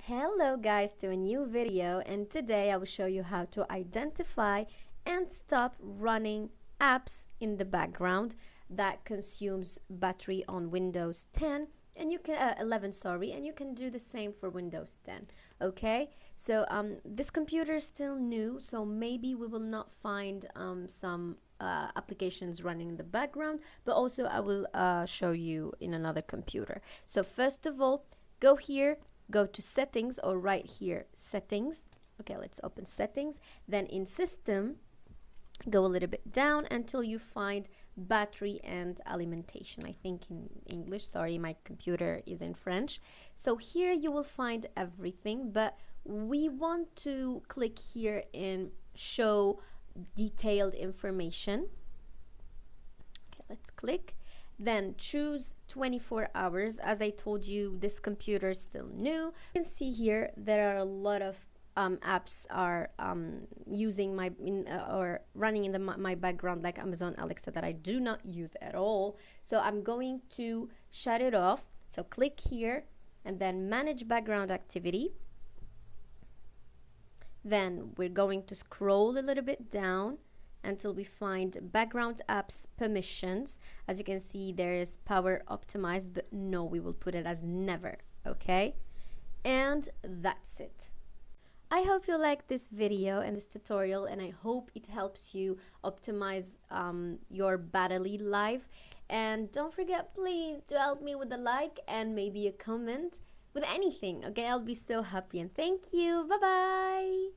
Hello guys, to a new video, and today I will show you how to identify and stop running apps in the background that consumes battery on Windows 10 and you can 11, sorry, and you can do the same for Windows 10. Okay, so this computer is still new, so maybe we will not find some applications running in the background, but also I will show you in another computer. So first of all, go here, go to settings, or right here, settings. Okay, let's open settings. Then in system, go a little bit down until you find battery and alimentation. I think in English, sorry, my computer is in French. So here you will find everything, but we want to click here and show detailed information. Okay, let's click. Then choose 24 hours. As I told you, this computer is still new. You can see here there are a lot of apps are using my or running in my background, like Amazon Alexa, that I do not use at all. So I'm going to shut it off. So click here and then manage background activity. Then we're going to scroll a little bit down until we find background apps permissions. As you can see, there is power optimized, but no, we will put it as never. Okay, and that's it. I hope you like this video and this tutorial, and I hope it helps you optimize your battery life. And don't forget, please, to help me with a like and maybe a comment with anything. Okay, I'll be so happy, and thank you. Bye bye.